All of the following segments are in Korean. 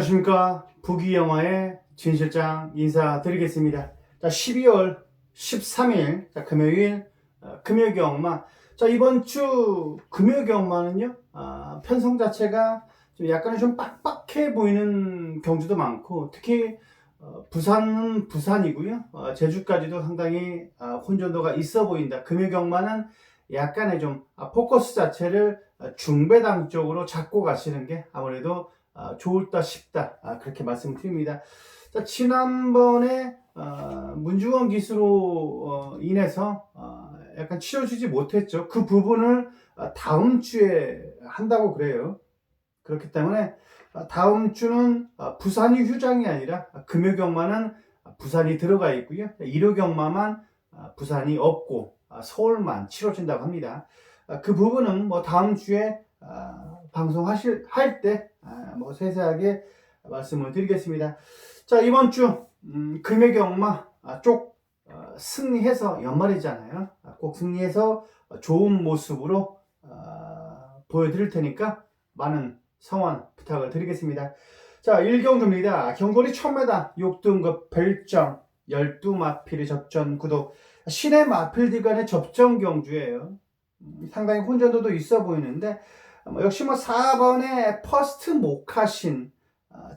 안녕하십니까. 부기영화의 진실장 인사드리겠습니다. 자, 12월 13일 금요일 금요경마. 자, 이번 주 금요경마는요 편성 자체가 약간은 좀 빡빡해 보이는 경주도 많고, 특히 부산은 부산이고요, 제주까지도 상당히 혼전도가 있어 보인다. 금요경마는 약간의 좀 포커스 자체를 중배당 쪽으로 잡고 가시는 게 아무래도 좋을까 싶다, 그렇게 말씀드립니다. 자, 지난번에 문중원 기수로 인해서 약간 치러지지 못했죠. 그 부분을 다음 주에 한다고 그래요. 그렇기 때문에 다음 주는 부산이 휴장이 아니라 금요경마는 부산이 들어가 있고요, 일요경마만 부산이 없고 서울만 치러진다고 합니다. 그 부분은 뭐 다음 주에 방송할 때 뭐 세세하게 말씀을 드리겠습니다. 자, 이번 주 금요경마 쪽 승리해서 연말이잖아요. 꼭 승리해서 좋은 모습으로 보여드릴 테니까 많은 성원 부탁을 드리겠습니다. 자, 1경주입니다. 경거리 1000m 6등급 별정 12마필의 접전 구독. 시내 마필들 간의 접전 경주예요. 상당히 혼전도도 있어 보이는데, 역시 4번의 퍼스트 모카신,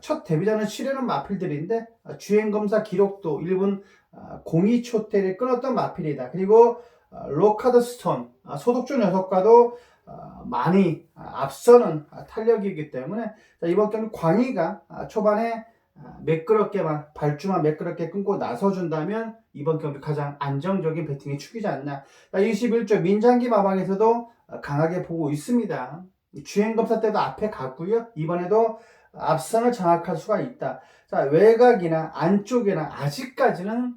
첫 데뷔전을 치르는 마필들인데 주행검사 기록도 1분 02초대를 끊었던 마필이다. 그리고 로카드 스톤, 소독주 녀석과도 많이 앞서는 탄력이기 때문에, 이번 경기 광희가 초반에 매끄럽게만 발주만 매끄럽게 끊고 나서준다면 이번 경기 가장 안정적인 배팅이 축이지 않나. 21조 민장기 마방에서도 강하게 보고 있습니다. 주행검사 때도 앞에 갔고요, 이번에도 앞선을 장악할 수가 있다. 자, 외곽이나 안쪽이나 아직까지는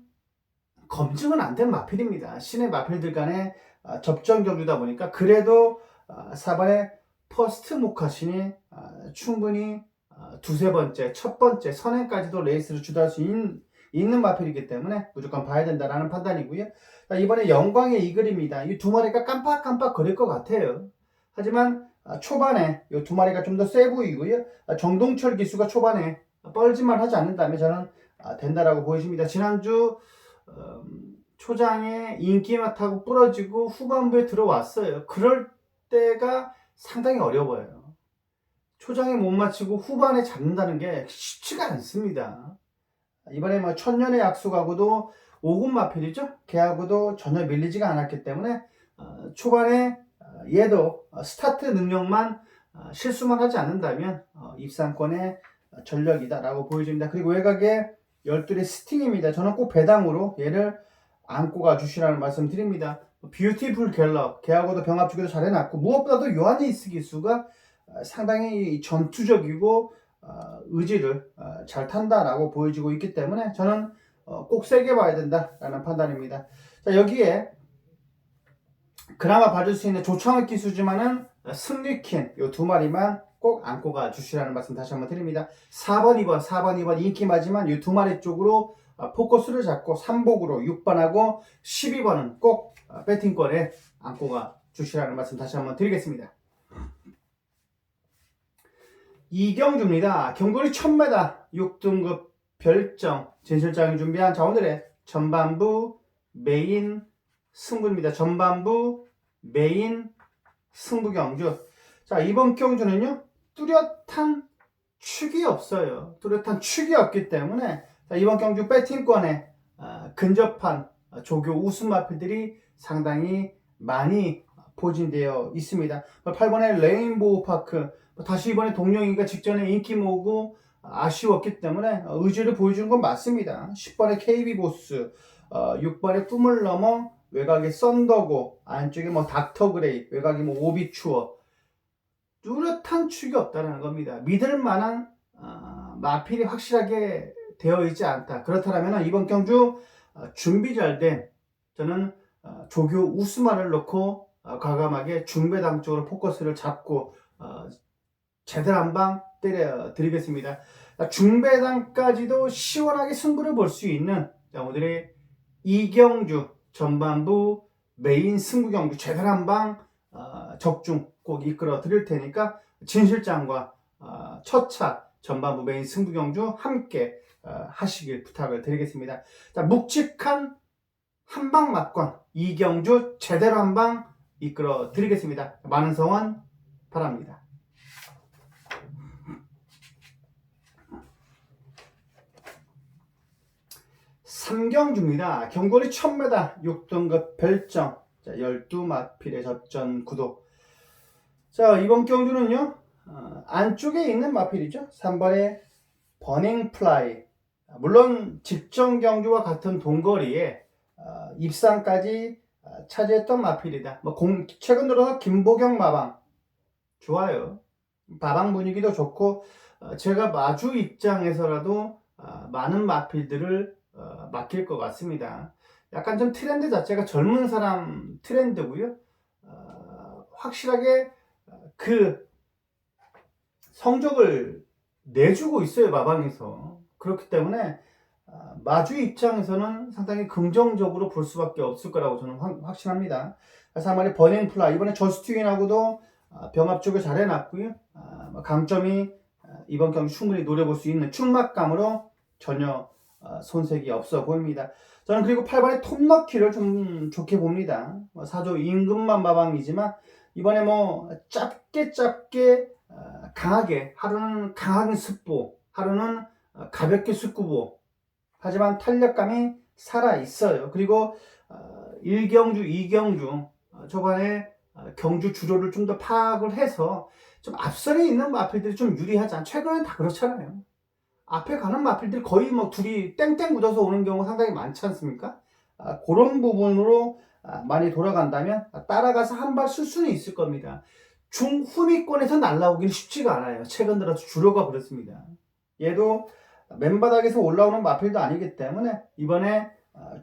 검증은 안 된 마필입니다. 시내 마필들 간의 접전 경주다 보니까, 그래도 4번의 퍼스트 모카신이 충분히 두세 번째, 첫 번째 선행까지도 레이스를 주도할 수 있는 마필이기 때문에 무조건 봐야 된다라는 판단이고요. 이번에 영광의 이글입니다. 이 두 마리가 깜빡깜빡 거릴 것 같아요. 하지만 초반에 이 두 마리가 좀 더 세 보이고요. 정동철 기수가 초반에 뻘짓만 하지 않는다면 저는 된다라고 보여집니다. 지난주 초장에 인기만 타고 부러지고 후반부에 들어왔어요. 그럴 때가 상당히 어려워요. 초장에 못 맞추고 후반에 잡는다는 게 쉽지가 않습니다. 이번에 천년의 약속하고도 5군 마필이죠. 걔하고도 전혀 밀리지가 않았기 때문에 초반에 얘도 스타트 능력만 실수만 하지 않는다면 입상권의 전력이다라고 보여집니다. 그리고 외곽에 12의 스팅입니다. 저는 꼭 배당으로 얘를 안고 가주시라는 말씀 드립니다. 뷰티풀 갤럽, 걔하고도 병합주기도 잘 해놨고, 무엇보다도 요하니스 기수가 상당히 전투적이고 의지를 잘 탄다라고 보여지고 있기 때문에 저는 꼭 세게 봐야 된다라는 판단입니다. 자, 여기에 그나마 봐줄 수 있는 조창욱 기수지만은 승리킨 요 두 마리만 꼭 안고 가주시라는 말씀 다시 한번 드립니다. 4번, 2번 인기 맞지만 이 두 마리 쪽으로 포커스를 잡고 3복으로 6번하고 12번은 꼭 배팅권에 안고 가주시라는 말씀 다시 한번 드리겠습니다. 이경주입니다. 경거리 1000m 6등급 별정 진실장이 준비한 오늘의 전반부 메인 승부입니다. 전반부 메인 승부 경주. 자, 이번 경주는요 뚜렷한 축이 없어요. 뚜렷한 축이 없기 때문에 이번 경주 배팅권에 근접한 조교 우승 마필들이 상당히 많이 포진되어 있습니다. 8번의 레인보우 파크, 다시 이번에 동령이가 직전에 인기 모으고 아쉬웠기 때문에 의지를 보여주는 건 맞습니다. 10번의 KB 보스, 6번의 꿈을 넘어, 외곽에 썬더고, 안쪽에 닥터 그레이, 외곽에 오비추어. 뚜렷한 축이 없다는 겁니다. 믿을 만한 마필이 확실하게 되어 있지 않다. 그렇다면 이번 경주 준비 잘 된, 저는 조교 우스마를 넣고 과감하게 중배당 쪽으로 포커스를 잡고 제대로 한 방 때려 드리겠습니다. 중배당까지도 시원하게 승부를 볼 수 있는 오늘의 이경주 전반부 메인 승부 경주 제대로 한 방 적중 꼭 이끌어 드릴 테니까 진실장과 첫차 전반부배인 승부경주 함께 하시길 부탁을 드리겠습니다. 자, 묵직한 한방맞권 이경주 제대로 한방 이끌어 드리겠습니다. 많은 성원 바랍니다. 삼경주입니다. 경거리 1000m 6등급 별정. 자, 12마필의 접전 구도. 자, 이번 경주는요, 안쪽에 있는 마필이죠. 3번의 버닝플라이. 물론 직전 경주와 같은 동거리에 입상까지 차지했던 마필이다. 최근 들어서 김보경 마방 좋아요. 마방 분위기도 좋고 제가 마주 입장에서라도 많은 마필들을 맡길 것 같습니다. 약간 좀 트렌드 자체가 젊은 사람 트렌드고요. 확실하게 그 성적을 내주고 있어요, 마방에서. 그렇기 때문에 마주 입장에서는 상당히 긍정적으로 볼 수밖에 없을 거라고 저는 확신합니다. 그래서 한 마리 버닝플라이 이번에 저스트윙하고도 병합 쪽을 잘 해놨고요. 강점이 이번 경기 충분히 노려볼 수 있는 충막감으로 전혀 손색이 없어 보입니다. 저는 그리고 8번의 톱너키를 좀 좋게 봅니다. 4조 임금만 마방이지만 이번에 짧게 강하게 하루는 강하게 습보, 하루는 가볍게 숙구보, 하지만 탄력감이 살아있어요. 그리고 1경주, 2경주 초반에 경주 주로를 좀 더 파악을 해서 좀 앞선에 있는 마필들이 좀 유리하지 않아요. 최근엔 다 그렇잖아요. 앞에 가는 마필들이 거의 둘이 땡땡 묻어서 오는 경우가 상당히 많지 않습니까? 그런 부분으로 많이 돌아간다면 따라가서 한 발 쓸 수는 있을 겁니다. 중후미권에서 날라오기는 쉽지가 않아요. 최근 들어서 주로가 그렇습니다. 얘도 맨바닥에서 올라오는 마필도 아니기 때문에 이번에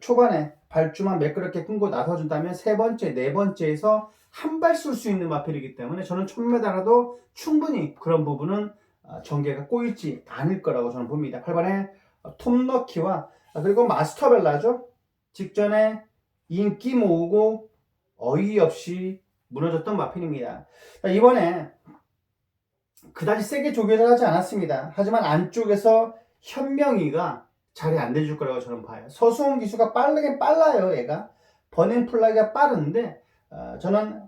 초반에 발주만 매끄럽게 끊고 나서준다면 세 번째, 네 번째에서 한 발 쏠 수 있는 마필이기 때문에 저는 1000m라도 충분히 그런 부분은 전개가 꼬이지 않을 거라고 저는 봅니다. 8번에 톱너키와 그리고 마스터벨라죠. 직전에 인기 모으고 어이없이 무너졌던 마필입니다. 이번에 그다지 세게 조교를 하지 않았습니다. 하지만 안쪽에서 현명이가 자리 안 내줄 거라고 저는 봐요. 서수홍 기수가 빠르긴 빨라요. 얘가 버닝플라이가 빠른데 저는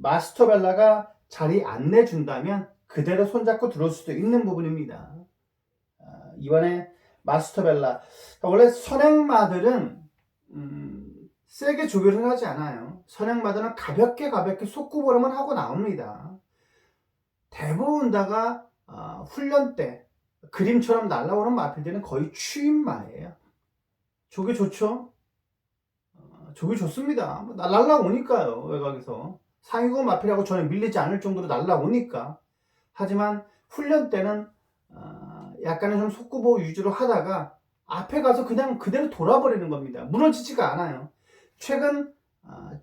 마스터벨라가 자리 안 내준다면 그대로 손잡고 들어올 수도 있는 부분입니다. 이번에 마스터벨라 원래 선행마들은 세게 조교를 하지 않아요. 선행마들은 가볍게 속구보름을 하고 나옵니다. 대부분 다가 훈련 때 그림처럼 날아오는 마필들은 거의 추임마예요. 조교 좋죠? 조교 좋습니다. 날아오니까요. 외곽에서 상위고 마필하고 전혀 밀리지 않을 정도로 날아오니까. 하지만 훈련 때는 약간의 좀 속구보 위주로 하다가 앞에 가서 그냥 그대로 돌아버리는 겁니다. 무너지지가 않아요. 최근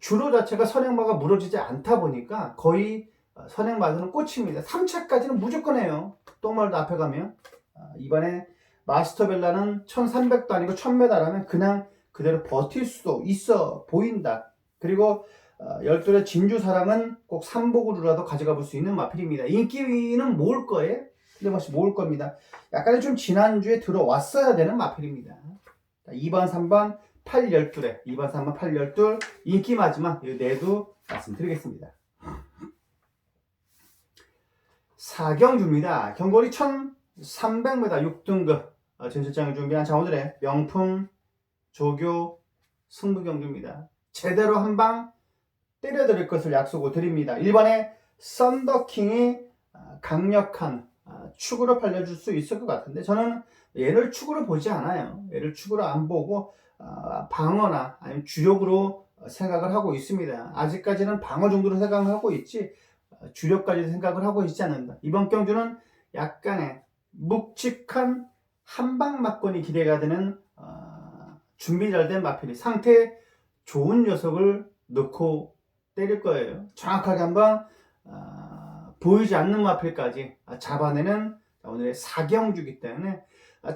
주로 자체가 선행마가 무너지지 않다 보니까 거의 선행마들은 꽂힙니다. 3차까지는 무조건 해요. 똥말도 앞에 가면. 이번에 마스터벨라는 1300도 아니고 1000m라면 그냥 그대로 버틸 수도 있어 보인다. 그리고 열둘의 진주사랑은 꼭 삼복으로라도 가져가 볼 수 있는 마필입니다. 인기는 모을 거예요. 틀림없이 모을 겁니다. 약간의 좀 지난주에 들어왔어야 되는 마필입니다. 2번, 3번, 812에 2번, 3번, 812 인기 마지막 이 네도 말씀드리겠습니다. 4경주입니다. 경거리 1300m 6등급 전실장이 준비한 자 오늘의 명품 조교 승부경주입니다. 제대로 한방 때려드릴 것을 약속을 드립니다. 1번에 썬더킹이 강력한 축으로 팔려줄 수 있을 것 같은데 저는 얘를 축으로 보지 않아요. 얘를 축으로 안 보고 방어나 아니면 주력으로 생각을 하고 있습니다. 아직까지는 방어 정도로 생각을 하고 있지 주력까지 생각을 하고 있지 않는다. 이번 경주는 약간의 묵직한 한방막권이 기대가 되는 준비 잘 된 마필이 상태 좋은 녀석을 넣고 때릴 거예요. 정확하게 한번 보이지 않는 마필까지 잡아내는 오늘의 4경주이기 때문에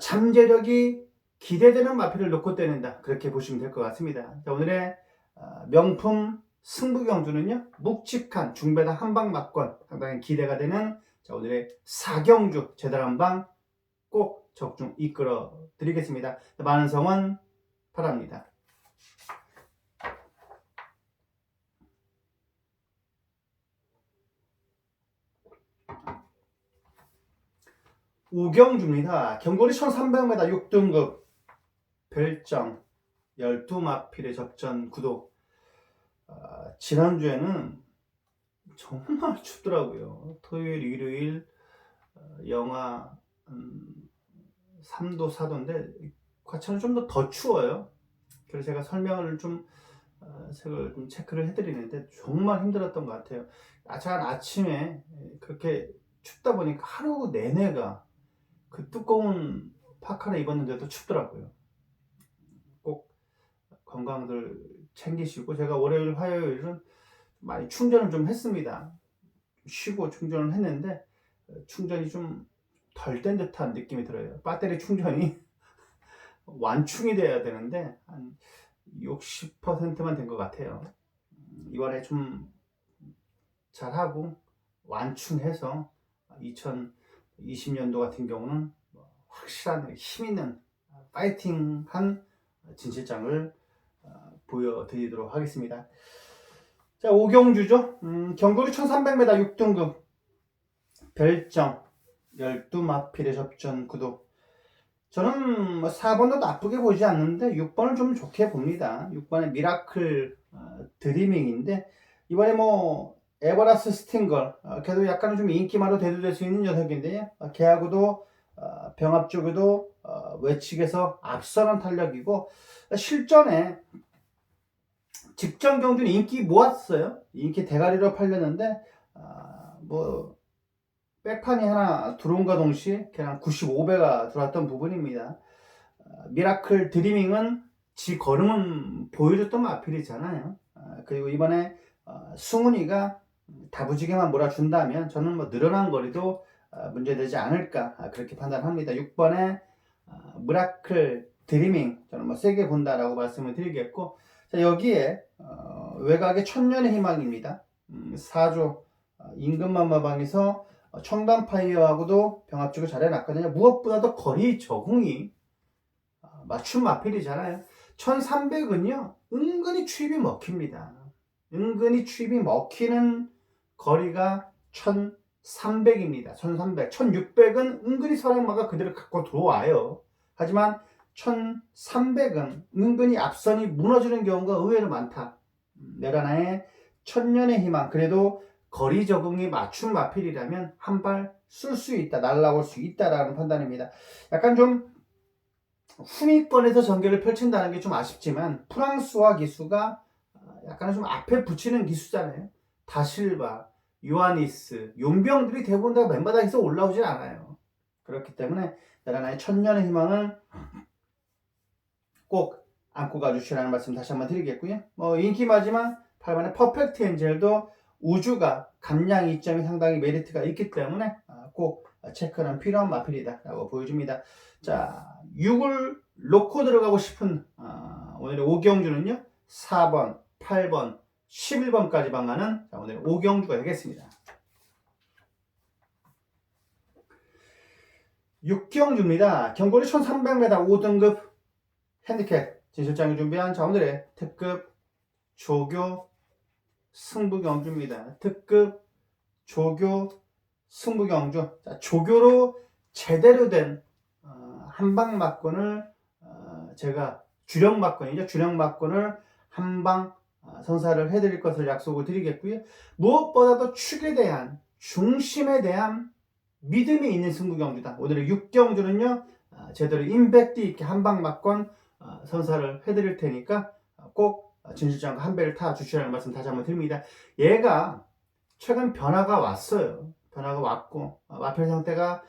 잠재력이 기대되는 마필을 넣고 때린다. 그렇게 보시면 될 것 같습니다. 자, 오늘의 명품 승부경주는요. 묵직한 중배당 한방막권 상당히 기대가 되는 자, 오늘의 4경주 제대로 한방 꼭 적중 이끌어 드리겠습니다. 많은 성원 바랍니다. 우경주입니다. 경거리 1300m 6등급 별정 12마필의 접전 구도. 지난주에는 정말 춥더라고요. 토요일, 일요일 영하 3도, 4도인데 과천은 좀 더 추워요. 그래서 제가 설명을 좀 색을 좀 체크를 해드리는데 정말 힘들었던 것 같아요. 아침에 그렇게 춥다 보니까 하루 내내가 그 두꺼운 파카를 입었는데도 춥더라고요. 꼭 건강들 챙기시고, 제가 월요일, 화요일은 많이 충전을 좀 했습니다. 쉬고 충전을 했는데 충전이 좀 덜 된 듯한 느낌이 들어요. 배터리 충전이 완충이 돼야 되는데 한 60%만 된 것 같아요. 이번에 좀 잘하고 완충해서 2020년도 같은 경우는 확실한 힘있는 파이팅한 진실장을 보여드리도록 하겠습니다. 자, 오경주죠. 경거리 1300m 6등급 별정 12마필의 접전 구도. 저는 4번도 나쁘게 보지 않는데 6번을 좀 좋게 봅니다. 6번의 미라클 드리밍인데 이번에 에버라스 스팅걸, 걔도 약간은 좀 인기마로 대두될 수 있는 녀석인데요. 걔하고도 병합 쪽에도 외측에서 앞서는 탄력이고, 실전에 직전 경주는 인기 모았어요. 인기 대가리로 팔렸는데 백판이 하나 들어온과 동시에 그냥 95배가 들어왔던 부분입니다. 미라클 드리밍은 지 걸음은 보여줬던 마필이잖아요. 그리고 이번에 승훈이가 다부지게만 몰아준다면 저는 늘어난 거리도 문제되지 않을까 그렇게 판단합니다. 6번에 미라클 드리밍 저는 세게 본다라고 말씀을 드리겠고, 자, 여기에 외곽의 천년의 희망입니다. 4조 임금만마방에서 청담파이어하고도 병합주고 잘 해놨거든요. 무엇보다도 거리 적응이 맞춤 마필이잖아요. 1300은요 은근히 추입이 먹힙니다. 은근히 추입이 먹히는 거리가 1300입니다. 1300, 1600은 은근히 서랑마가 그대로 갖고 들어와요. 하지만 1300은 은근히 앞선이 무너지는 경우가 의외로 많다. 내라나의 천년의 희망, 그래도 거리 적응이 맞춤 마필이라면 한 발 쏠 수 있다, 날아올 수 있다라는 판단입니다. 약간 좀 후미권에서 전개를 펼친다는 게 좀 아쉽지만 프랑스와 기수가 약간 좀 앞에 붙이는 기수잖아요. 다실바, 요하니스, 용병들이 대부분 다 맨바닥에서 올라오질 않아요. 그렇기 때문에 내라나의 천년의 희망은 꼭 안고 가주시라는 말씀 다시 한번 드리겠고요. 인기마지막 8번의 퍼펙트 엔젤도 우주가 감량 이점이 상당히 메리트가 있기 때문에 꼭 체크는 필요한 마필이다 라고 보여줍니다. 자, 6을 놓고 들어가고 싶은 오늘의 오경주는요 4번, 8번, 11번까지 방하는 오늘의 오경주가 되겠습니다. 6경주입니다. 경거리 1300m 5등급 핸디캡 진실장이 준비한 오늘의 특급 조교 승부경주입니다. 특급 조교 승부경주. 자, 조교로 제대로 된 한방막권을 제가 주력막권이죠. 주력막권을 한방 선사를 해드릴 것을 약속을 드리겠고요. 무엇보다도 축에 대한 중심에 대한 믿음이 있는 승부경주다. 오늘의 6경주는요 제대로 임팩트 있게 한방막권 선사를 해드릴 테니까 꼭 진실장과 한 배를 타 주시라는 말씀 다시 한번 드립니다. 얘가 최근 변화가 왔어요. 변화가 왔고 마필 상태가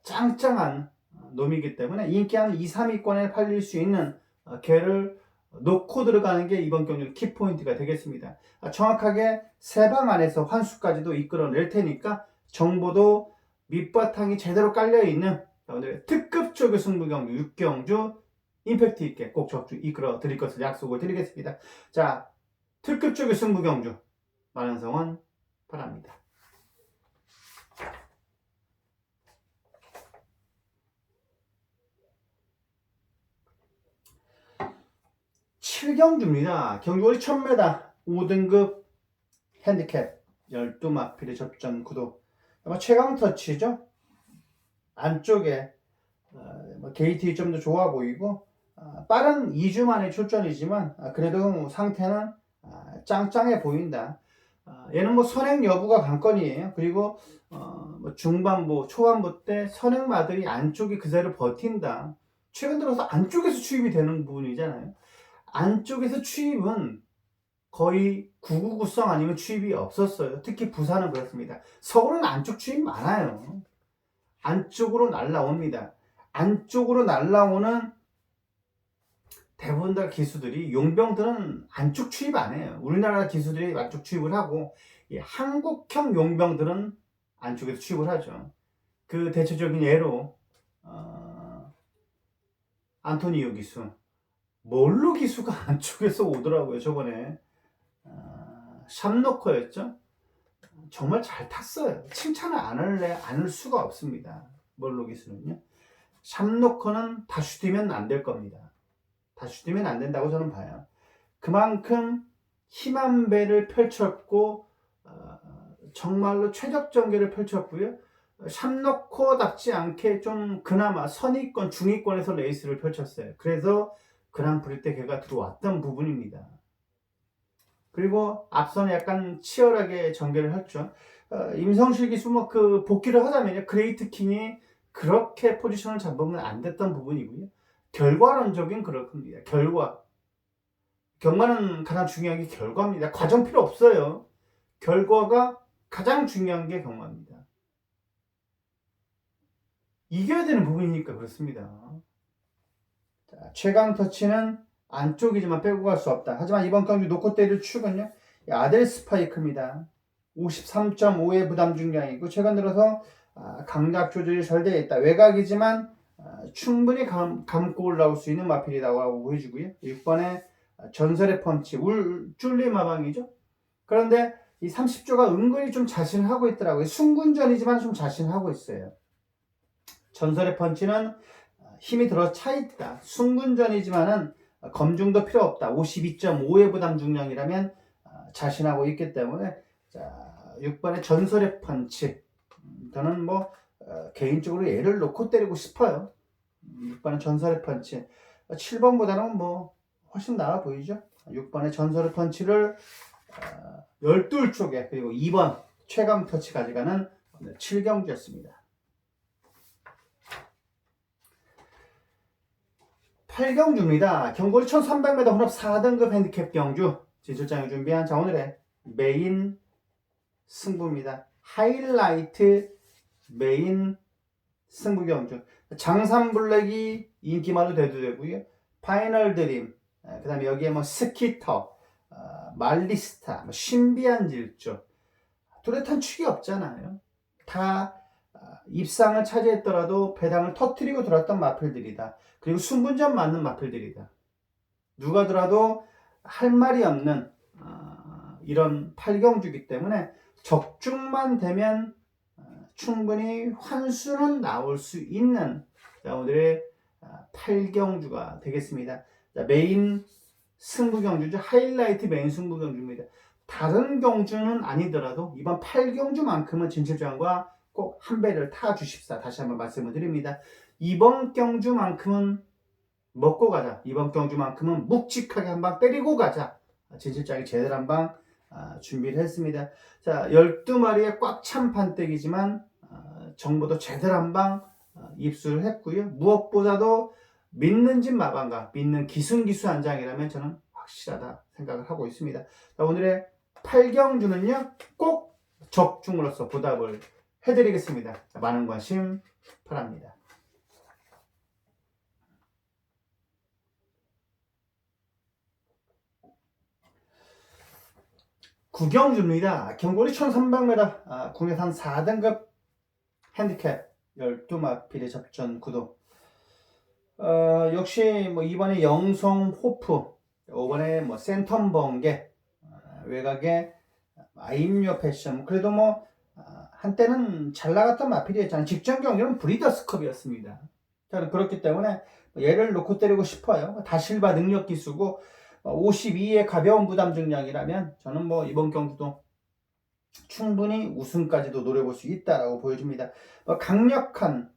짱짱한 놈이기 때문에 인기 한 2, 3위권에 팔릴 수 있는 걔를 놓고 들어가는 게 이번 경주 키포인트가 되겠습니다. 정확하게 세 방 안에서 환수까지도 이끌어낼 테니까 정보도 밑바탕이 제대로 깔려있는 오늘의 특급 조교 승부경주 6경주 임팩트 있게 꼭 적중 이끌어 드릴 것을 약속을 드리겠습니다. 자, 특급 조교 승부경주 많은 성원 바랍니다. 8경주입니다. 경주거리 1000m 5등급 핸디캡 12마필의 접전 구도. 최강 터치죠. 안쪽에 게이트 좀 더 좋아 보이고 빠른 2주 만에 출전이지만 그래도 상태는 짱짱해 보인다. 얘는 뭐 선행 여부가 관건이에요. 그리고 뭐 중반부, 초반부 때 선행마들이 안쪽이 그대로 버틴다. 최근 들어서 안쪽에서 추입이 되는 부분이잖아요. 안쪽에서 추입은 거의 999성 아니면 추입이 없었어요. 특히 부산은 그렇습니다. 서울은 안쪽 추입 많아요. 안쪽으로 날라옵니다. 안쪽으로 날라오는 대부분 다 기수들이, 용병들은 안쪽 추입 안 해요. 우리나라 기수들이 안쪽 추입을 하고, 한국형 용병들은 안쪽에서 추입을 하죠. 그 대체적인 예로 안토니오 기수, 몰루 기수가 안쪽에서 오더라고요. 저번에 샴노커였죠. 정말 잘 탔어요. 칭찬을 안 할 수가 없습니다. 몰루 기수는요. 샴노커는 다시 뛰면 안 될 겁니다. 다시 뛰면 안 된다고 저는 봐요. 그만큼 힘한 배를 펼쳤고 정말로 최적전개를 펼쳤고요. 샴노커답지 않게 좀 그나마 선위권, 중위권에서 레이스를 펼쳤어요. 그래서 그랑프리 때 걔가 들어왔던 부분입니다. 그리고 앞선에 약간 치열하게 전개를 했죠. 임성실 기수 그 복귀를 하자면요. 그레이트 킹이 그렇게 포지션을 잡으면 안 됐던 부분이고요. 결과론적인 그럴 겁니다. 결과. 경마는 가장 중요한 게 결과입니다. 과정 필요 없어요. 결과가 가장 중요한 게 경마입니다. 이겨야 되는 부분이니까 그렇습니다. 자, 최강 터치는 안쪽이지만 빼고 갈 수 없다. 하지만 이번 경주 놓고 때릴 축은요. 아델 스파이크입니다. 53.5의 부담 중량이고 최근 들어서 강약 조절이 잘 되어 있다. 외곽이지만 충분히 감고 올라올 수 있는 마필이라고 보여주고요. 6번에 전설의 펀치, 쫄리 마방이죠. 그런데 이 30조가 은근히 좀 자신을 하고 있더라고요. 순군전이지만 좀 자신을 하고 있어요. 전설의 펀치는 힘이 들어 차 있다. 순군전이지만은 검증도 필요 없다. 52.5의 부담 중량이라면 자신하고 있기 때문에 자, 6번의 전설의 펀치. 저는 개인적으로 얘를 놓고 때리고 싶어요. 6번의 전설의 펀치. 7번보다는 훨씬 나아 보이죠? 6번의 전설의 펀치를 12쪽에 그리고 2번 최강 터치 가져가는 7경주였습니다. 8경주입니다. 경거리 1300m 혼합 4등급 핸디캡 경주. 진출장이 준비한 오늘의 메인 승부입니다. 하이라이트 메인 승부 경주. 장산블랙이 인기만으로 대두되고요. 파이널 드림, 그 다음에 여기에 스키터, 말리스타, 신비한 질주. 뚜렷한 축이 없잖아요. 다 입상을 차지했더라도 배당을 터뜨리고 들어왔던 마필들이다. 그리고 순분전 맞는 마필들이다. 누가 들어도 할 말이 없는 이런 8경주이기 때문에 적중만 되면 충분히 환수는 나올 수 있는 오늘의 8경주가 되겠습니다. 메인 승부 경주죠. 하이라이트 메인 승부 경주입니다. 다른 경주는 아니더라도 이번 8경주만큼은 진출장과 꼭 한 배를 타 주십사. 다시 한번 말씀을 드립니다. 이번 경주만큼은 먹고 가자. 이번 경주만큼은 묵직하게 한 방 때리고 가자. 진출장이 제대로 한 방 준비를 했습니다. 자, 12마리의 꽉 찬 판때기지만 정보도 제대로 한 방 입수를 했고요. 무엇보다도 믿는 집 마방가, 믿는 기순기수 한 장이라면 저는 확실하다 생각을 하고 있습니다. 자, 오늘의 8경주는요. 꼭 적중으로서 보답을 해드리겠습니다. 자, 많은 관심 바랍니다. 구경주입니다. 경거리 1300m 국내산 4등급 핸디캡 12마필의 접전 구도. 역시 이번에 영성 호프, 이번에 센텀 번개, 외곽에 아임료 패션. 그래도 한때는 잘 나갔던 마필이었잖아요. 직전 경기는 브리더스컵이었습니다. 저는 그렇기 때문에 얘를 놓고 때리고 싶어요. 다실바 능력 기수고 52의 가벼운 부담 중량이라면 저는 뭐 이번 경주도 충분히 우승까지도 노려볼 수 있다라고 보여줍니다. 강력한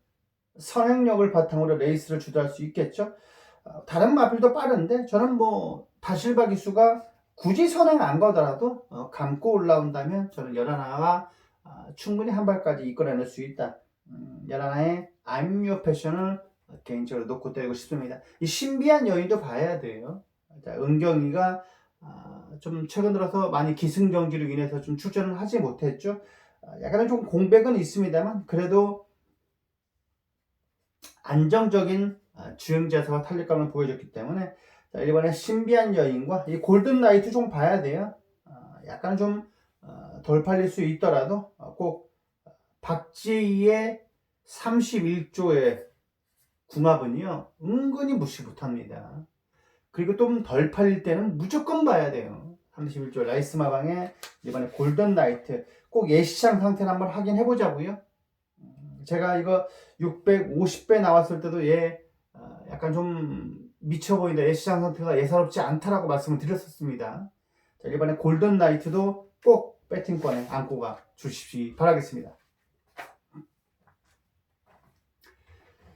선행력을 바탕으로 레이스를 주도할 수 있겠죠. 다른 마필도 빠른데 저는 뭐 다실바 기수가 굳이 선행 안 가더라도 감고 올라온다면 저는 열하나가 충분히 한 발까지 이끌어낼 수 있다. 열하나의 I'm Your Passion을 개인적으로 놓고 때리고 싶습니다. 이 신비한 여인도 봐야 돼요. 은경이가 좀 최근 들어서 많이 기승전결로 인해서 좀 출전을 하지 못했죠. 약간은 좀 공백은 있습니다만 그래도 안정적인 주행자세와 탄력감을 보여줬기 때문에 이번에 신비한 여인과 이 골든 나이트 좀 봐야 돼요. 약간 좀 덜 팔릴 수 있더라도 꼭 박지희의 31조의 궁합은요 은근히 무시 못합니다. 그리고 좀 덜 팔릴 때는 무조건 봐야 돼요. 31조 라이스 마방의 이번에 골든 나이트 꼭 예시장 상태를 한번 확인해 보자고요. 제가 이거 650배 나왔을 때도 얘 약간 좀 미쳐 보인다, 예시장 상태가 예사롭지 않다라고 말씀을 드렸었습니다. 자, 이번에 골든 나이트도 꼭 배팅권에 안고 가 주시기 바라겠습니다.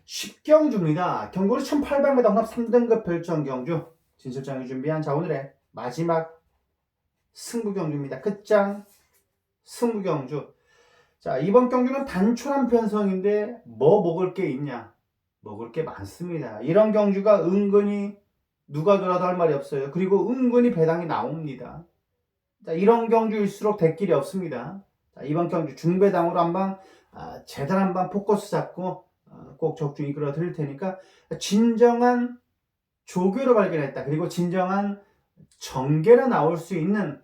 10경주입니다. 경고는 1800m 혼합 3등급 별정 경주. 진실장이 준비한 자 오늘의 마지막 승부 경주입니다. 끝장 승부 경주. 자, 이번 경주는 단촐한 편성인데 뭐 먹을 게 있냐? 먹을 게 많습니다. 이런 경주가 은근히 누가 돌아도 할 말이 없어요. 그리고 은근히 배당이 나옵니다. 자, 이런 경주일수록 대길이 없습니다. 자, 이번 경주 중배당으로 한방 제대로 한방 포커스 잡고 꼭 적중 이끌어 드릴 테니까 진정한 조교를 발견했다. 그리고 진정한 정계로 나올 수 있는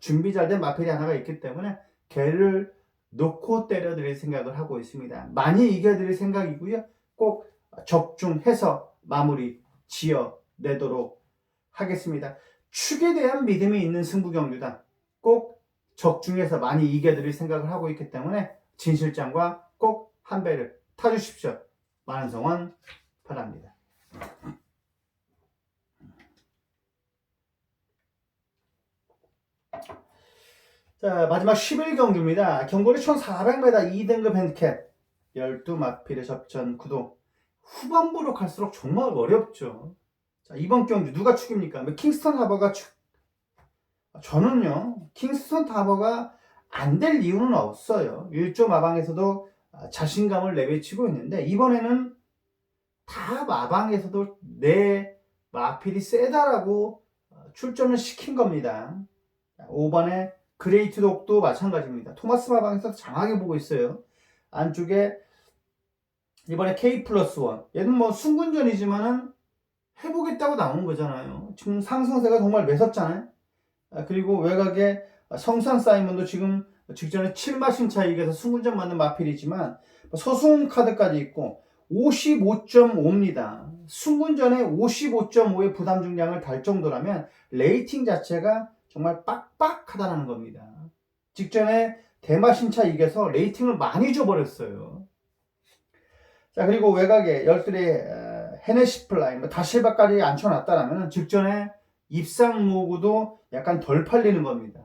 준비 잘 된 마필이 하나가 있기 때문에 걔를 놓고 때려드릴 생각을 하고 있습니다. 많이 이겨드릴 생각이고요. 꼭 적중해서 마무리 지어내도록 하겠습니다. 축에 대한 믿음이 있는 승부경주다. 꼭 적중해서 많이 이겨드릴 생각을 하고 있기 때문에 진 실장과 꼭 한 배를 타주십시오. 많은 성원 바랍니다. 자, 마지막 11경주입니다. 경고리 1400m 2등급 핸디캡 12마필의 접전 구도. 후반부로 갈수록 정말 어렵죠. 자, 이번 경주 누가 축입니까? 킹스턴 하버가 축. 저는요 킹스턴 하버가 안 될 이유는 없어요. 1조 마방에서도 자신감을 내비치고 있는데 이번에는 다 마방에서도 내 마필이 세다라고 출전을 시킨 겁니다. 5번에 그레이트 독도 마찬가지입니다. 토마스 마방에서 장하게 보고 있어요. 안쪽에 이번에 K 플러스 1. 얘는 뭐 순군전이지만은 해보겠다고 나온 거잖아요. 지금 상승세가 정말 매섭잖아요. 그리고 외곽에 성산 사이먼도 지금 직전에 7마신 차 이겨서 순군전 맞는 마필이지만 서수홍 카드까지 있고 55.5입니다. 순군전에 55.5의 부담 중량을 달 정도라면 레이팅 자체가 정말 빡빡하다는 겁니다. 직전에 대마신차 이겨서 레이팅을 많이 줘버렸어요. 자, 그리고 외곽에 열들의 헤네시 플라이, 다실바까지 앉혀놨다라면 직전에 입상 모구도 약간 덜 팔리는 겁니다.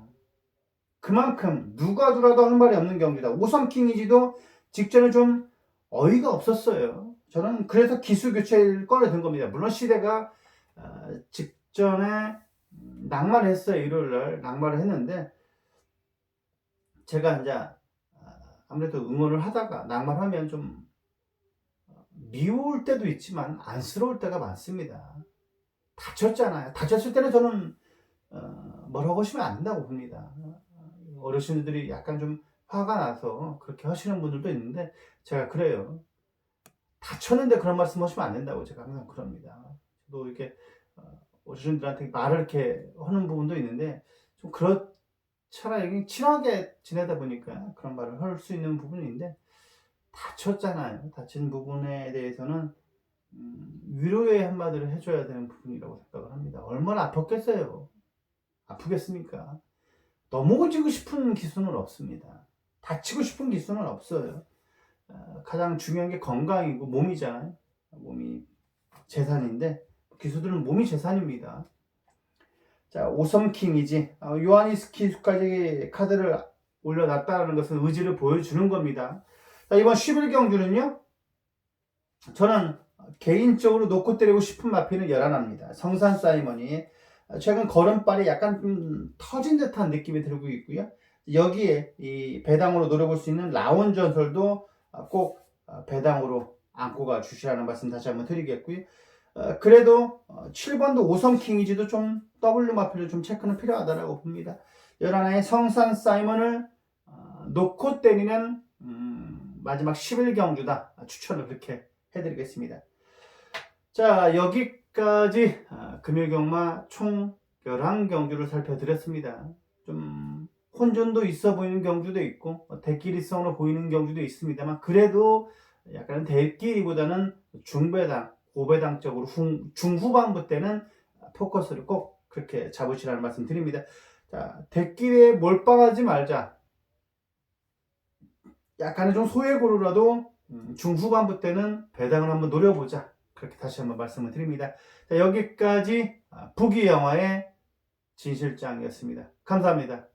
그만큼 누가 들어도 할 말이 없는 경기다. 오섬킹이지도 직전에 좀 어이가 없었어요. 저는 그래서 기수 교체를 꺼내든 겁니다. 물론 시대가 직전에 낙마를 했어요. 일요일날 낙마를 했는데 제가 이제 아무래도 응원을 하다가 낙마하면 좀 미울 때도 있지만 안쓰러울 때가 많습니다. 다쳤잖아요. 다쳤을 때는 저는 뭐라고 하시면 안 된다고 봅니다. 어르신들이 약간 좀 화가 나서 그렇게 하시는 분들도 있는데 제가 그래요. 다쳤는데 그런 말씀 하시면 안 된다고 제가 항상 그럽니다. 저도 이렇게 어르신들한테 말을 이렇게 하는 부분도 있는데 좀 차라리 친하게 지내다 보니까 그런 말을 할 수 있는 부분인데 다쳤잖아요. 다친 부분에 대해서는 위로의 한마디를 해줘야 되는 부분이라고 생각을 합니다. 얼마나 아팠겠어요. 아프겠습니까? 넘어지고 싶은 기수는 없습니다. 다치고 싶은 기수는 없어요. 가장 중요한 게 건강이고 몸이잖아요. 몸이 재산인데 기수들은 몸이 재산입니다. 자, 오섬킹이지. 요하니스키스까지 카드를 올려놨다는 것은 의지를 보여주는 겁니다. 자, 이번 11경주는요, 저는 개인적으로 놓고 때리고 싶은 마피는 열하나입니다. 성산 사이먼이 최근 걸음발이 약간 좀 터진 듯한 느낌이 들고 있고요. 여기에 이 배당으로 노려볼 수 있는 라온 전설도 꼭 배당으로 안고 가 주시라는 말씀 다시 한번 드리겠고요. 그래도 7번도 오섬킹이지도 좀 W 마필로 좀 체크는 필요하다고 봅니다. 11의 성산 사이먼을 놓고 때리는 마지막 11경주다. 추천을 그렇게 해드리겠습니다. 자, 여기까지 금요경마 총 11경주를 살펴드렸습니다. 좀 혼전도 있어 보이는 경주도 있고 대끼리성으로 보이는 경주도 있습니다만, 그래도 약간 대끼리보다는 중배당, 고배당 쪽으로 중후반부 때는 포커스를 꼭 그렇게 잡으시라는 말씀 드립니다. 자, 대끼리에 몰빵하지 말자. 약간의 좀 소외고루라도 중후반부 때는 배당을 한번 노려보자. 그렇게 다시 한번 말씀을 드립니다. 자, 여기까지 부기영화의 진실장이었습니다. 감사합니다.